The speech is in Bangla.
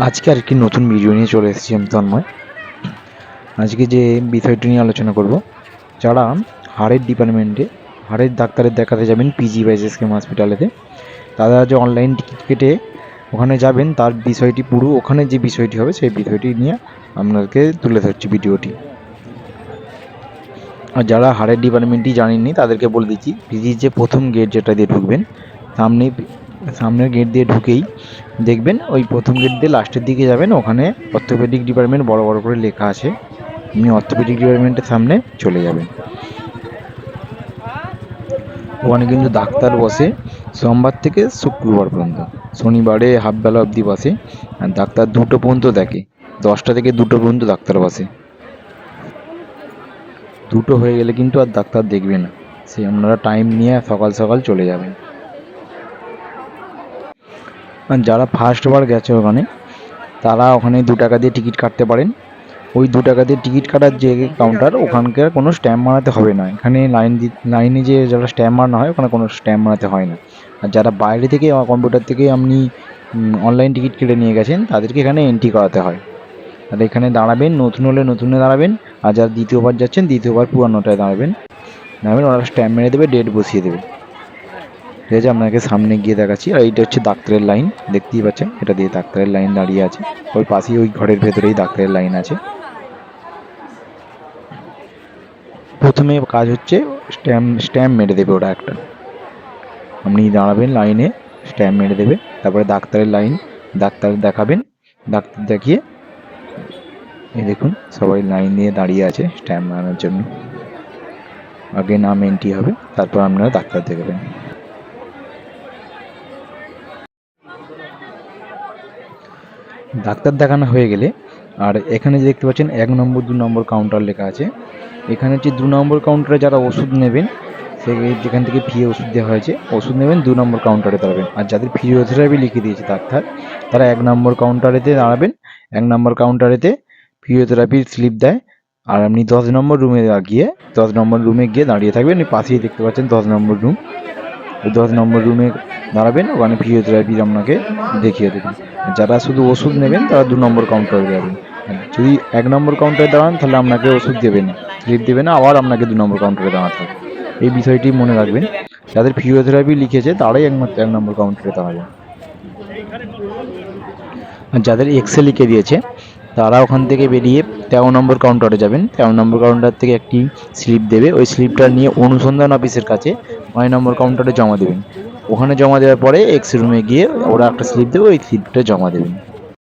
আজকে আর একটি নতুন ভিডিও নিয়ে চলে এসেছি আমি তন্ময়। আজকে যে বিষয়টি নিয়ে আলোচনা করব, যারা হাড়ের ডিপার্টমেন্টে হাড়ের ডাক্তারের দেখাতে যাবেন পিজি বা এসএসকেএম হসপিটালেতে, তারা যে অনলাইন টিকিট কেটে ওখানে যাবেন তার বিষয়টি পুরো ওখানে যে বিষয়টি হবে সেই বিষয়টি নিয়ে আপনাদেরকে তুলে ধরছি ভিডিওটি। আর যারা হাড়ের ডিপার্টমেন্টটি জানেননি তাদেরকে বলে দিচ্ছি, পিজির যে প্রথম গেট যেটা দিয়ে ঢুকবেন, সামনের গেট দিয়ে ঢুকেই দেখবেন ওই প্রথম গেট দিয়ে লাস্টের দিকে যাবেন, ওখানে অর্থোপেডিক ডিপার্টমেন্ট বড় বড় করে লেখা আছে। আপনি অর্থোপেডিক ডিপার্টমেন্টের সামনে চলে যাবেন। ওখানে কিন্তু ডাক্তার বসে সোমবার থেকে শুক্রবার পর্যন্ত, শনিবারে হাফবেলা অবধি বসে। আর ডাক্তার 2টো পর্যন্ত দেখে, 10টা থেকে 2টো পর্যন্ত ডাক্তার বসে। 2টো হয়ে গেলে কিন্তু আর ডাক্তার দেখবে না, সেই আপনারা টাইম নিয়ে সকাল সকাল চলে যাবেন। আর যারা ফার্স্টবার গেছে ওখানে, তারা ওখানে 2 টাকা দিয়ে টিকিট কাটতে পারেন। ওই 2 টাকা দিয়ে টিকিট কাটার যে কাউন্টার, ওখানকার কোনো স্ট্যাম্প বানাতে হবে না। এখানে লাইনে যে যারা স্ট্যাম্প বানানো হয়, ওখানে কোনো স্ট্যাম্প বানাতে হয় না। আর যারা বাইরে থেকে কম্পিউটার থেকে আপনি অনলাইন টিকিট কেটে নিয়ে গেছেন, তাদেরকে এখানে এন্ট্রি করাতে হয়। আর এখানে দাঁড়াবেন, নতুন হলে নতুনে দাঁড়াবেন, আর যারা দ্বিতীয়বার যাচ্ছেন দ্বিতীয়বার পুরানোটায় দাঁড়াবেন। ওরা স্ট্যাম্প মেরে দেবে, ডেট বসিয়ে দেবে। ঠিক আছে, আপনাকে সামনে গিয়ে দেখাচ্ছি। আর এইটা হচ্ছে ডাক্তারের লাইন, দেখতেই পাচ্ছেন, এটা দিয়ে ডাক্তারের লাইন দাঁড়িয়ে আছে। ওই পাশেই ওই ঘরের ভেতরেই ডাক্তারের লাইন আছে। প্রথমে কাজ হচ্ছে স্ট্যাম্প মেরে দেবে ওরা একটা, আপনি দাঁড়াবেন লাইনে, স্ট্যাম্প মেরে দেবে। তারপরে ডাক্তারের লাইন, ডাক্তার দেখাবেন, ডাক্তার দেখিয়ে এই দেখুন সবাই লাইন দিয়ে দাঁড়িয়ে আছে স্ট্যাম্প মারানোর জন্য। আগে নাম এন্ট্রি হবে, তারপর আপনারা ডাক্তার দেখবেন। ডাক্তার দেখানো হয়ে গেলে, আর এখানে যে দেখতে পাচ্ছেন 1 নম্বর 2 নম্বর কাউন্টার লেখা আছে, এখানে হচ্ছে 2 নম্বর কাউন্টারে যারা ওষুধ নেবেন, যেখান থেকে ফ্রি ওষুধ দেওয়া হয়েছে, ওষুধ নেবেন 2 নম্বর কাউন্টারে দাঁড়াবেন। আর যাদের ফিজিওথেরাপি লিখে দিয়েছে ডাক্তার, তারা 1 নম্বর কাউন্টারেতে দাঁড়াবেন। 1 নম্বর কাউন্টারেতে ফিজিওথেরাপির স্লিপ দেয়, আর আপনি 10 নম্বর রুমে গিয়ে 10 নম্বর রুমে গিয়ে দাঁড়িয়ে থাকবেন। ওই পাশেই দেখতে পাচ্ছেন 10 নম্বর রুম, ওই 10 নম্বর রুমে দাঁড়াবেন, ওখানে ফিজিওথেরাপি আপনাকে দেখিয়ে দেবেন। যারা শুধু ওষুধ নেবেন তারা 2 নম্বর কাউন্টারে যাবেন। যদি 1 নম্বর কাউন্টারে দাঁড়ান তাহলে আপনাকে ওষুধ দেবে না, স্লিপ দেবে না, আবার আপনাকে 2 নম্বর কাউন্টারে দাঁড়াতে হবে। এই বিষয়টি মনে রাখবেন। যাদের ফিজিওথেরাপি লিখেছে তারাই একমাত্র 1 নম্বর কাউন্টারে দাঁড়াবেন। আর যাদের এক্সরে লিখে দিয়েছে, তারা ওখান থেকে বেরিয়ে 13 নম্বর কাউন্টারে যাবেন। 13 নম্বর কাউন্টার থেকে একটি স্লিপ দেবে, ওই স্লিপটা নিয়ে অনুসন্ধান অফিসের কাছে 9 নম্বর কাউন্টারে জমা দেবেন। ওখানে জমা দেওয়ার পরে এক্স রুমে গিয়ে ওরা একটা স্লিপ দেবে, ওই স্লিপটা জমা দেবেন।